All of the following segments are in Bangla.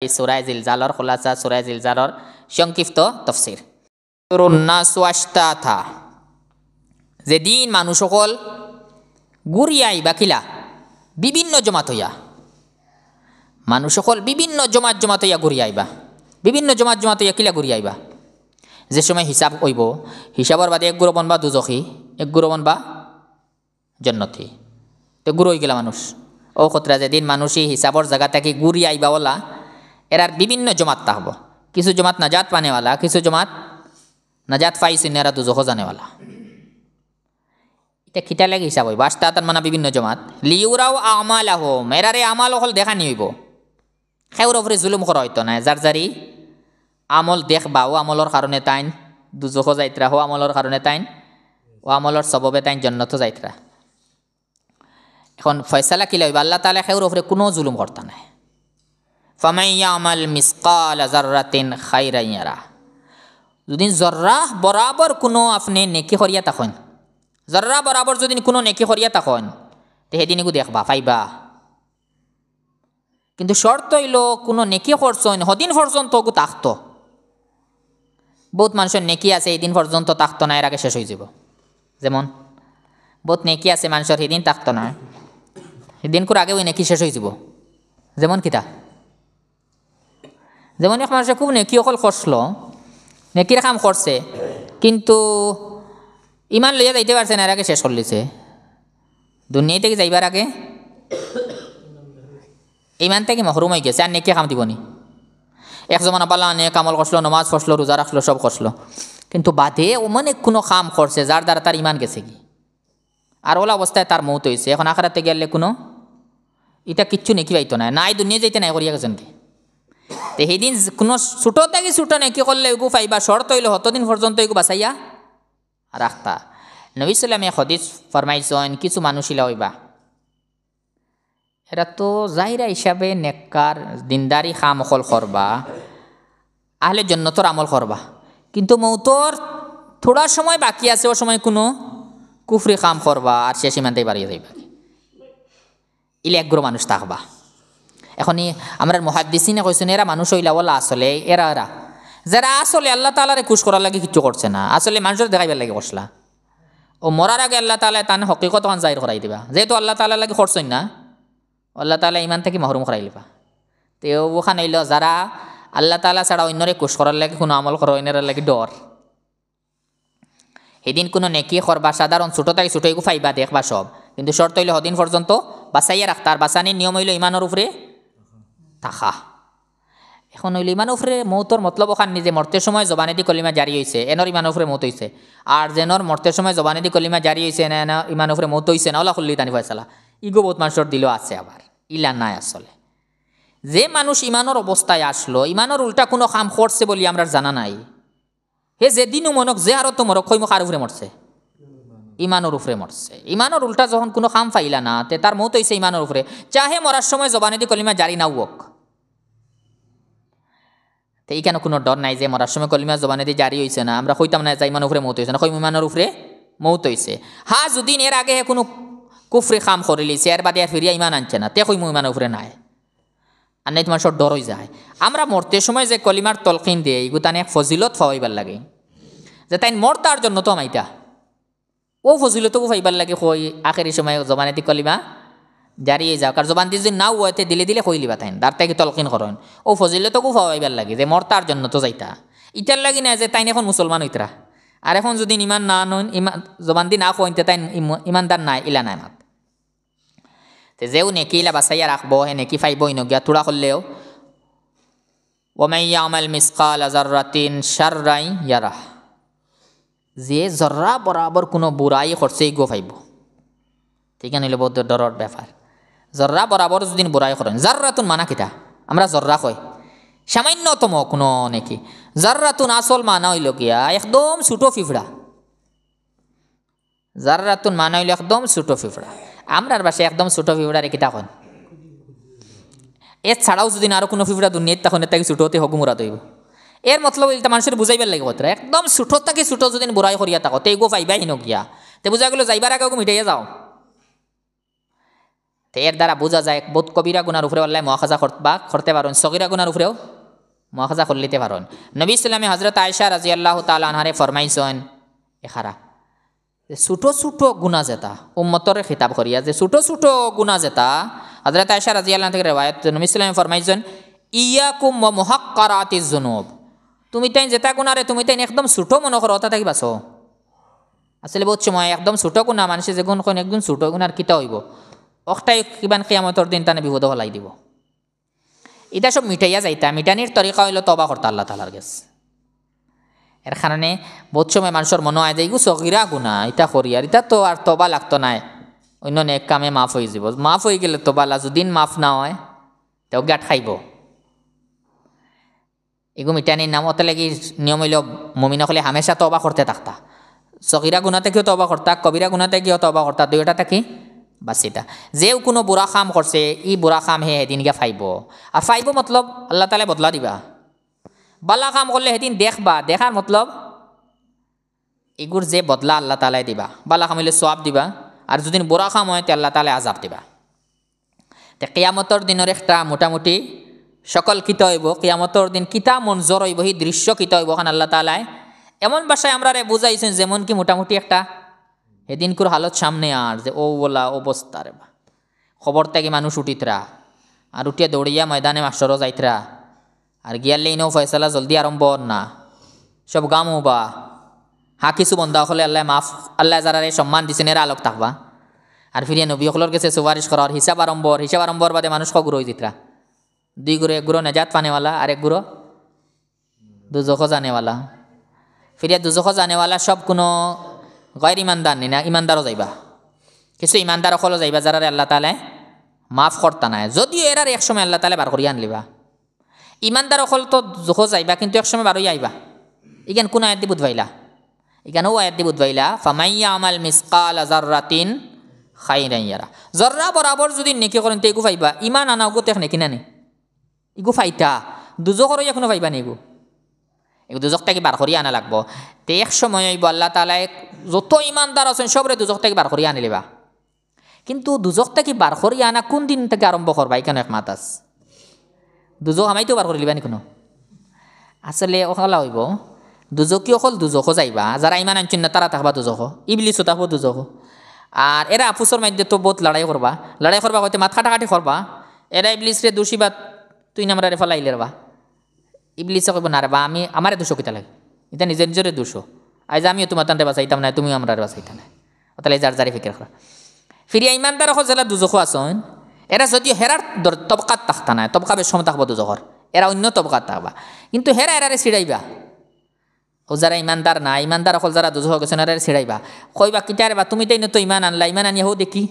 এই সূরা জিলজালর খোলাসা সূরা জিলজালর সংক্ষিপ্ত তাফসীর। তুরুন্নাসু আশতাতা, যেদিন মানুষ সকল গুরিয়াই বাকিলা বিভিন্ন জমাত হইয়া, মানুষ সকল বিভিন্ন জমাত জমাত হইয়া ঘুরিয়াইবা, বিভিন্ন জমাত জমাত হইয়া কিলা ঘুরিয়াইবা, যে সময় হিসাব হইব, হিসাবর বাদে এক গুরু বনবা দুজখী, এক গুরু বনবা জন্নতি, তো গুরু হয়ে গেলা মানুষ। ও খতরা যেদিন মানুষই হিসাবর জায়গা থেকে ঘুরি আইবা ওলা, এরার বিভিন্ন জমাত থাকব, কিছু জমাত নাজাত পানেওয়ালা, কিছু জমাত নাজাত পাইছেন এরা দুজখ জানেওয়ালা। এটা খিটা লাগে হিসাব হইব। আশতাতান মানে বিভিন্ন জমাত, লিউরাও আমাল আহম, এরারে আমাল হল দেখা নিব, খেউর ওপরে জুলুম করা হইতো না। যার যারি আমল দেখবা, ও আমলর কারণে তাইন দুজখ যাইতরা, ও আমলর কারণে তাইন ও আমলর সববে তাইন জন্নত যাইতরা। এখন ফয়সালা কি লইবা, আল্লাহ তাআলা খেউর ওপরে কোনো জুলুম করতা নাই। ফামান ইয়ামাল মিসকাল যাররাতিন খাইরান ইয়ারা, যদি জর্রা বরাবর কোনো আপনি নেকি করিয়া তখন, জর্রা বরাবর যদি কোনো নেকি করিয়া তখন, তো সেদিনকু দেখবা পাইবা। কিন্তু শর্ত হইল কোনো নেকি করছেন সদিন পর্যন্ত ওগু তাকত। বহুত মানুষের নেকি আছে এদিন পর্যন্ত তাকত না, এর আগে শেষ হয়ে যাব। যেমন বহুত নেকি আছে মানুষের সেদিন তাকত না, সেদিন করে আগে ওই নেকি শেষ হয়ে যাব। যেমন কিতা, যেমন এক মানুষের খুব নেকি অকল করছিল, নেকির কাম করছে, কিন্তু ইমান লইয়া যাইতে পারছে না, এর আগে শেষ করলিছে। দুনিয়া থেকে যাইবার আগে ইমান থেকে মহরুম হয়ে গেছে, আর নেকি কাম দিবনি। এক জমানা পাল্লা নিয়ে কামল করছিল, নমাজ পড়ছিল, রোজা রাখলো, সব করছিল, কিন্তু বাদে ও মানে কোনো কাম করছে যার দ্বারা তার ইমান গেছে কি, আর ওলা অবস্থায় তার মৌত হয়েছে। এখন আখেরাতে গেলে কোনো এটা কিচ্ছু নেকি পাইতো না, নাই দুনিয়া যাইতে নাই করিয়া গেছেন কি। তো সেইদিন কোনো ছোটো থেকে ছোটো নেকি করলে এগু পাইবা, শর্ত হইল হতদিন পর্যন্ত এগু বাঁচাইয়া রাখতা। নবী সাল্লামে হদিস ফরমাইছেন কিছু মানুষিলা হইবা, এরা তো জাহিরা হিসাবে নেককার দিনদারি কাম অকল করবা, আহলে জন্নতর আমল করবা, কিন্তু মৌতর থোড়া সময় বাকি আছে, ও সময় কোনো কুফরি কাম করবা, আর শেষ ইমানটাই বাড়িয়ে যাইবা। ইলে একগ্র মানুষ থাকবা। এখনই আমরা মুহাদ্দিসিনে কইছেন এরা মানুষ হইলা ওলা আসলে এরা যারা আসলে আল্লাহ তাআলারে খুশ করার লাগে কিচ্ছু করছে না, আসলে মানুষের দেখাইবার লাগে করছলা। ও মরার আগে আল্লাহ তাআলা তান হকিকত জাহির করাই দিবা, যেহেতু আল্লাহ তাআলার লাগে করছেন না, আল্লাহ তাআলা ইমান থেকে মাহরুম করাই লিবা। তো ওখানে হইল যারা আল্লাহ তাআলা ছাড়া অন্যরে খুশ করার লাগে কোনো আমল করা, অন্যের লাগে ডর। সেদিন কোনো নেকি করবা, সাধারণ ছোটো থেকে ছোটো এগু ফাইবা দেখবা সব, কিন্তু শর্ত হইলে সদিন পর্যন্ত বাঁচাইয়া রাখতা। আর বাঁচানির নিয়ম হইল ইমানের উপরে থাকা। এখন হইল ইমানের উপরে মৌতর মতলব ওখান নিজে মরতের সময় জবানেদি কলিমা জারি হয়েছে, এনর ইমানের উপরে মৌত হয়েছে, আর যেনর মরতের সময় জবানেদি কলিমা জারি হয়েছে না ইমানের উপরে মৌত হয়েছে না, ওলা খুললি তানি ফয়সালা। ইগো বহুত মানুষের দিল আছে, আবার ইলা নাই। আসলে যে মানুষ ইমানের অবস্থায় আসলো, ইমানের উল্টা কোনো কাম করছে বলি আমরা জানা নাই, হে যেদিনও মনক যে আরো তো মরক খৈমুখ আর উপরে মরছে, ইমানের উপরে মরছে। ইমানের উল্টা যখন কোনো কাম পাইলা না, তে তার মৌত হয়েছে ইমানের উপরে, চাহে মরার সময় জবানেদি কলিমা জারি না হোক। তো এইখানে কোনো ডর নাই যে মরার সময় কলিমা জবানেদি জারি হয়েছে না, আমরা কইতাম না যে ইমানের উপরে মৌত হয়েছে না, কই ইমানের উপরে মৌত হয়েছে। হ্যাঁ যদি এর আগে কোনো কুফরি কাম করে লিছে, এর বাদে আর ফিরিয়া ইমান আনছে না, তে কই ইমানের উপরে নাই। আর নাই তোমার সব ডর হয়ে যায়। আমরা মরতে সময় যে কলিমার তলকিন দিয়ে এইগু তানে এক ফজিলত ফাইবার লাগে, যে তাই মরতার জন্য তো আমাইতা ও ফজিলতও ফাইবার লাগে, কই আখেরি সময় জবানেদি কলিমা জারি হয়ে যাও, কার জবান দিয়ে যদি নাও হইতে দিলে দিলে কই লিবা তাই, তার তাকে তলকিন করেন, ও ফজিলতও ফাইবার লাগে যে মরতার জন্য তো যাইতা। ইটার লাগি না যে তাই এখন মুসলমান হইতরা, আর এখন যদি ইমান না নন, ইমান জবান দি না কইতে তাই ইমানদার নাই, ইলা নাই মাত। তো যেও নেকি ইলা বাঁচাইয়া রাখবো, হে নেকি ফাইব ইনগিয়া থোড়া করলেও। ওমান ইয়ামাল মিসকাল যাররাতিন শাররান ইয়ারা, যে জর্রা বরাবর কোনো বুড়াই করছে গো ফাইব। ঠিক আছে, বহুত ডরর ব্যাপার। জর্রা বরাবর যদি বুড়াই করেন, জাররাতুন মানা কিতা আমরা জর্রা কই সামান্যতম কোনো নেকি, জাররাতুন আসল মানা হইল গিয়া একদম ছোটো ফিফড়া, জাররাতুন মানা হইল একদম ছোটো ফিফড়া। আমরার বাসায় একদম ছোটো ফিফড়া রেখে তখন এর ছাড়াও যদি আরও কোনো ফিফড়া দুনিয়াত তখন তাকে ছোটো হতে হকুমুরা দইব। এর মতলব এটা মানুষের বুঝাইবার লাগে কথা, একদম ছোটো থেকে ছোটো যদি বুড়াই করিয়া থাকো তে গো পাইবাই হিন গিয়া, তে বুঝা গেলো যাইবার আগে মিটাইয়া যাও। তো এর দ্বারা বোঝা যায় বহুত কবিরা গুনার উপরে আল্লাহ মুআখাযা করতে পারেন, সগীরা গুনার উপরেও মুআখাযা করলিতে পারেন। নবী ইসলামে হযরত আয়েশা রাদিয়াল্লাহু তাআলা আনহারে ফরমাইছেন এখারা যে ছোটো ছোটো গুণা যেটা উম্মতরে খিতাব করিয়া যে ছোটো ছোটো গুণা যেটা হযরত আয়েশা রাদিয়াল্লাহু থেকে রিওয়ায়াত নবী ইসলামে ফরমাইছেন ইয়াকুম ওয়া মুহাক্কারাতিজ যুনুব, তুমি তাই যেটা গুণারে তুমি তাই একদম ছোটো মনে করো ওটা থাকি বাঁচো। আসলে বহুত সময় একদম ছোটো গুণা মানুষে যে গুণ কোন একদম ছোটো গুণার কিতা হইব অকটাই কিমান কিয়ামতর দিন তানে বিপদ হলাই দিব। এটা সব মিটাইয়া যাইতা, মিটানির তরিকা হইল তবা করতা আল্লাহ তাআলার কাছে। এর কারণে বহুত সময় মানুষের মনে হয় যে এগু সগিরা গুণা এটা করি আর এটা তো আর তবা লাগতো নাই, অন্য নেক কামে মাফ হয়ে যাব, মাফ হয়ে গেলে তবা লা যদিন মাফ না হয় তেও গাঁট খাইব। এগু মিটানির নাম অত লাগি নিয়ম হইল মুমিন হলে হামেশা তবা করতে থাকতা, সগিরা গুণা থেকেও তবা করতা, কবিরা গুণা থেকেও তবা করতা, দুইটা থাকি বাসিতা। যেও কোনো বুড়া কাম করছে ই বুড়া কাম হে সেদিন গিয়া ফাইব, আর ফাইব মতলব আল্লাহ তাআলা বদলা দিবা। বালা কাম করলে সেদিন দেখবা, দেখার মতলব এগুর যে বদলা আল্লাহ তাআলাই দিবা, বালা কাম হইলে সওয়াব দিবা, আর যদি বুড়া কাম হয় তে আল্লাহ তাআলা আযাব দিবা। তে কিয়ামতর দিনের একটা মোটামুটি সকল কিতা হইব, কিয়ামতর দিন কিতা মঞ্জর হইব সেই দৃশ্য কিতা হইব খান আল্লাহ তাআলাই এমন ভাষায় আমরা বুঝাইছেন যেমন কি মোটামুটি একটা সেদিনকুর হালত সামনে আর যে ও বলা অবস্থা রে বা খবর থেকে মানুষ উঠিতরা আর উঠিয়া দৌড়িয়া ময়দানে মাস্টরও যাইতরা আর গিয়ালে ইনো ফয়সালা জলদি আরম্ভ না সব গাম হবা হা কিছু বন্ধা হলে আল্লাহ মাফ আল্লাহ যারারে সম্মান দিছেন এরা আলোক থাকবা আর ফিরিয়ে নবী হকলর কাছে সুপারিশ করার হিসাব আরম্ভর বাদে মানুষ কগুরো হয়ে যেতরা দুই গুরু এক গুরু নেজাত পানেওয়ালা আর এক গুরু দুজখ জানেওয়ালা। ফিরিয়া দুজখ জানেওয়ালা সব কোনো গैर ইমানদার নি না, ইমানদারও যাইবা, কিছু ইমানদার অকলও যাইবা যারা আল্লাহ তাআলা মাফ করতা নাই, যদিও এরার একসময় আল্লাহ তাআলা বার করিয়া আনলিবা। ইমানদার অকল তো জোখ যাইবা কিন্তু একসময় বারই আইবা। ইগান কোন আয়াত দি বুধবাইলা, ইগানও আয়াত দি বুধবাইলা ফামাইয়া আমাল মিসকাল জাররাতিন খাইরান ইয়ারা, জর্রা বরাবর যদি নেকি করেন তো এগু পাইবা, ইমান আনা ওগু তেখ নেকি না নি ইগু ফাইতা দুজখরও এখনো পাইবা নি, এগু দুজক থেকে বার করিয়া আনা লাগবো। তে এক সময় আইব আল্লাহ তাআলা যত ইমানদার আছেন সবরে দুজক থেকে বার করিয়া আনিলিবা, কিন্তু দুজক থেকে বার করিয়া আনা কোন দিন থেকে আরম্ভ করবা কেন এক মাত আস দুজক আমাইতো বার করিলিবা নি কোনো। আসলে ওখালা হইব দুজকি অকল দুজকও যাইবা যারা ইমান আনছেন না তারা থাকবা দুজক, ইবলিসও থাকবো দুজক, আর এরা আপুসর মধ্যে তো বহুত লড়াই করবা হয়তো মাথা কাটাকাটি করবা, এরা ইবলিস রে দোষীবাদ তুই নামরা রে ফেলাইলে রবা, ইবলিসে কইব না রে বা আমি আমারে দোষ কিতা লাগে, এটা নিজের নিজের দোষ, আজ আমিও তোমার তান্তে বাঁচাইতাম না তুমিও আমরা বাঁচাইতা না, তাহলে যার যারে ফিকির করা। ফিরিয়া ইমানদার হল যারা দুজখ আসন এরা যদিও হেরার তবকাত থাকতা নাই, তবকা বেশ সময় থাকবো দুজখর, এরা অন্য তবকাত থাকবা, কিন্তু হেরা এরারে ছিড়াইবা। ও যারা ইমানদার না, ইমানদার হল যারা দুজখ গেছেন এরারে ছিড়াইবা, কইবা কিতারে বা তুমি তাই তো ইমান আনলা, ইমান আনিয়াও দেখি,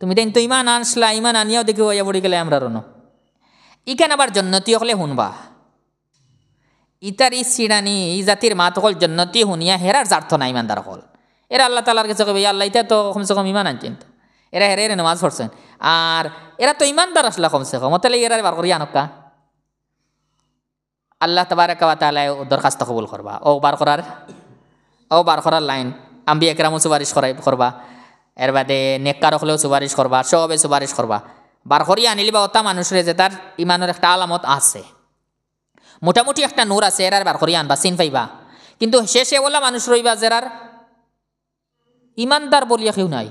তুমি তাই তো ইমান আনসলা, ইমান আনিয়াও দেখি হইয়া পড়ি গেলে আমরা রনো ইখান আবার জন্নতি হলে শুনবা, ইতার ই সিডানি ই জাতির মাত হল জন্নতি শুনিয়া হেরার স্বার্থ না ইমানদার হল, এরা আল্লাহ তাআলার কাছে কবে আল্লাহ ইতা তো কমসে কম ইমান আনছেন, এরা হেরে নামাজ পড়ছেন, আর এরা তো ইমানদার আসলা কমসে কম, তাহলে এরা বার করিয়া আনকা আল্লাহ তাবারাকা ওয়া তাআলা দরখাস্ত কবুল করবা। ও বার করার লাইন আম্বিয়া কেরামও সুপারিশ করবা, এর বাদে নেককার হলেও সুপারিশ করবা, সবে সুপারিশ করবা, বার করিয়া আনিলিবা ওটা মানুষের যে তার ইমানের একটা আলামত আছে, মোটামুটি একটা নূর আছে, এরার বার করিয়া আনবা চিন পাইবা। কিন্তু শেষে ওলা মানুষ রইবা যারার ইমানদার বলিয়া কেউ নাই,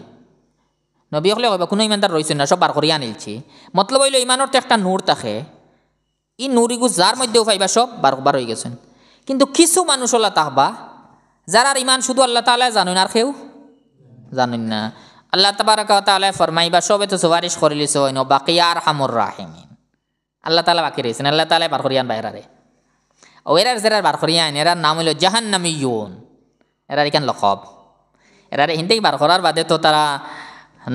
নবী হলে কইবা কোনো ইমানদার রয়েছে না, সব বার করিয়া আনিলছি, মতলব হইল ইমানের তো একটা নূর থাকে, ই নূরিগু যার মধ্যেও পাইবা সব বার হয়ে গেছেন। কিন্তু কিছু মানুষ ওলা তাহবা যারার ইমান শুধু আল্লাহ তাআলা জানেন আর কেউ জানেন না। আল্লাহ তাবারাকা ওয়া তাআলা ফরমাইবা সবে তো সুপারিশ করিলিছ হইন বাকিয়া আরহামুর রাহিমিন, আল্লাহ তাআলা বাকি রয়েছেন, আল্লাহ তাআলা বার করিয়ান বাইরারে। ও এরার যারা বার করিয়ান এরার নাম হইল জাহান্নামিয়ুন, এরার এখান লকব, এরারে হিন্দি বার করার বাদে তো তারা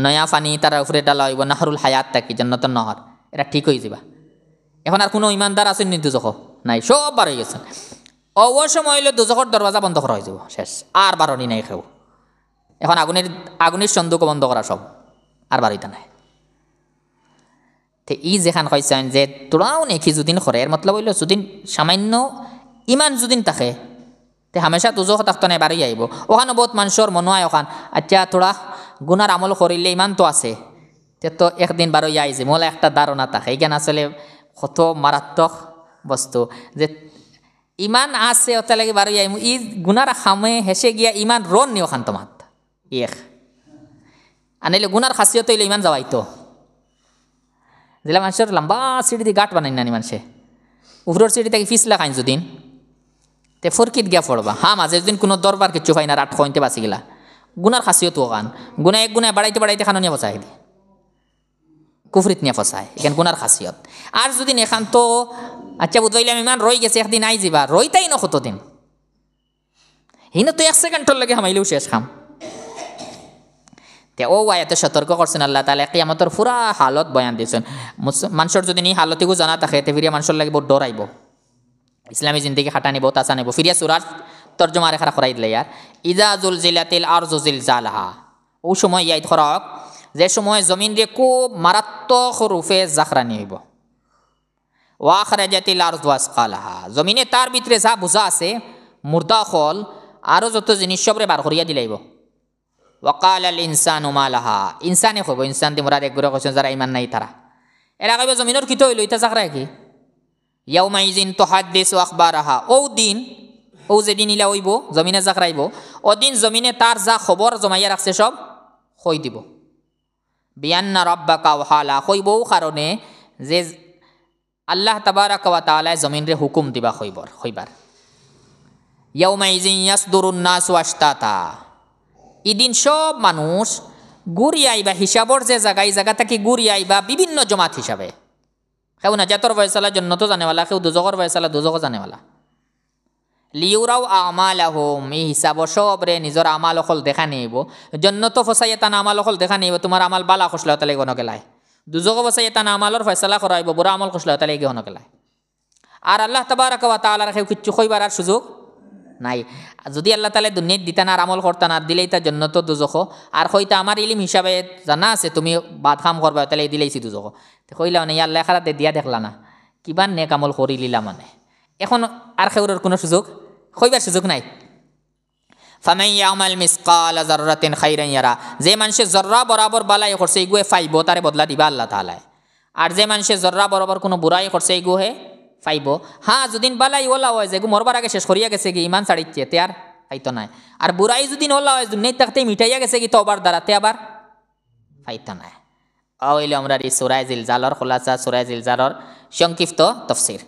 নয়া ফানি তারা উপরে ডালা হইব নাহরুল হায়াত থাকি জান্নাতুন নহর, এরা ঠিক হয়ে যাবা। এখন আর কোনো ইমানদার আছেন নি দুজখ নাই, সব বার হয়ে গেছেন। অবসময় হইলে দুজখর দরওয়াজা বন্ধ করা হয়ে যাব, শেষ আর বারণি নাই কেউ, এখন আগুনের সন্দুক বন্ধ করা সব আর বাড়িতে নাই। তো ই যেখান কইছেন যে তোরাও নেকি যদিন করে, এর মতলব হইল যদিন সামান্য ইমান যদিন থাকে তে হামেশা দুজখ থাকতো নাই বাড়ি আইব। ওখানে বহুত মানুষের মনে হয় ওখান আচ্ছা তোরা গুনার আমল করিলে ইমান তো আছে, তে তে তো একদিন বারো আইছে মোলা একটা ধারণা থাকে এখানে আসলে কত মারাত্মক বস্তু যে ইমান আছে ওটা লাগে বারো আইম ই গুনার খামে হেসে গিয়া ইমান রন নিও খান তোমার এক আনিলে গুনার খাসিয়ত হইলে ইমান যাওয়াইতো যেটা মানুষের লম্বা সিঁড়ি দিয়ে গাঁট বানাই নানি মানুষে উপরের সিঁড়ি থেকে ফিসলা খাইন যদিন তে ফরকিত গিয়া পড়বা হ্যাঁ মাঝে যদি কোনো দরবার কিচ্ছু পাই না রাত খইতে বাঁচি গেলা গুনার খাসিয়ত কান গুনা এক গুনায় বাড়াইতে বাড়াইতে খানো নিয়ে ফসাই দি কুফরিত নিয়ে ফসায় এখান গুনার খাসিয়ত আর যদি এখান তো আচ্ছা বুধবাইলাম ইমান রই গেছে একদিন আই যাবা রইতাই না কতদিন হিনে তো এক সেকেন্ডর লাগে হামাইলেও শেষ খাম তে ও আয়াতে সতর্ক করছেন আল্লাহ তাআলা কিয়ামতের পুরা হালত বয়ান দিয়েছেন মানুষের যদি নি হালতিগু জানা থাকে তে ফিরিয়া মানুষের লাগে বহুত ডর আইব ইসলামী জিন্দেগি খাটানিব তাছানিব ফিরিয়া সুরার তর্জমা রেখা করাই দিলে ইয়ার ইজা জুলজিলাতিল আরজু জিলজালাহা ও সময় ইয়াদ খরক যে সময় জমিন দিয়ে খুব মারাত্মক রূপে জাখরানি হইব ওয়া আখরাজাতিল আরজু আসকালাহা জমিনে তার ভিতরে যা বুঝা আছে মুর্দা খল আরো যত জিনিস সবরে বার করিয়া দিলাইব ওয়াকাল আল ইনসানু মালাহা ইনসানে কইব ইনসান দি মুরাদ একগুলো কইছেন যারা ইমান নাই তারা এরা কইব জমিনের কিতো হইল ইতা জাখরা কি ইয়াউমাইজিন তুহাদ্দিসু আখবারাহা ও দিন ও যেদিন ইলা হইব জমিনে জাখরাইব ও দিন জমিনে তার যা খবর জমাইয়া রাখছে সব কই দিব বিয়ান্না রাব্বাকা ওয়াহালা কইব কারণে যে আল্লাহ তাবারাকা ওয়া তাআলা জমিনরে হুকুম দিবা কইবার ইয়াউমাইজিন ইয়াসদুরুন নাসু আশতাতা ইদিন সব মানুষ ঘুরি আইবা হিসাবর যে জায়গায় জায়গা থেকে ঘুরি আইবা বিভিন্ন জমাত হিসাবে কেউ নাজাতর ফয়সালা জন্নত জানেওয়ালা কেউ দুজকর ফয়সালা দুজক জানেওয়ালা লিউরাও আমাল আহম এই হিসাব সবরে নিজের আমাল অকল দেখা নিব জন্নত ফসাইয়ে তান আমাল অকল দেখা নিব তোমার আমাল বালা খসলা তালে গণকেলায় দুজক ফসাইয়ে তান আমালর ফয়সালা করাইব বুড়া আমল খসলা তালে গণকেলায় আর আল্লাহ তাবারাকা ওয়া তাআলার কেউ কিচ্ছু কইবার আর সুযোগ নাই যদি আল্লাহ তাআলা দুনিয়াত দিতান আর আমল করতান আর দিলেই তা জন্নত দুজখ আর হইতা আমার ইলিম হিসাবে জানা আছে তুমি বাদ কাম করবা তাহলে দিলেইছি দুজখ কইলা মানে আল্লাহ খারাতে দিয়া দেখলা না কিমান নেক আমল করি লিলা মানে এখন আর খেউরের কোনো সুযোগ কইবার সুযোগ নাই ফামান ইয়ামাল মিসকাল যাররাতিন খাইরান ইয়ারা যে মানুষে জর্রা বরাবর বালাই করছে এগুয়ে পাইব তারে বদলা দিবা আল্লাহ তাআলা আর যে মানুষে জর্রা বরাবর কোনো বুরাই করছে এগুয়ে পাইব হ্যাঁ যদিন বালাই ওলা হয় যে মরবার আগে শেষ করিয়া গেছে কি ইমান ছাড়িচ্ছে তে আর পাইতো নাই আর বুড়াই যদি ওলা হয় দুনিয়ায় থাকতে মিটাইয়া গেছে কি তবার দ্বারাতে আবার পাইতো নাই হইলে আমরা এই সূরা জিলজালর খোলাসা সূরা জিলজালর সংক্ষিপ্ত তাফসীর।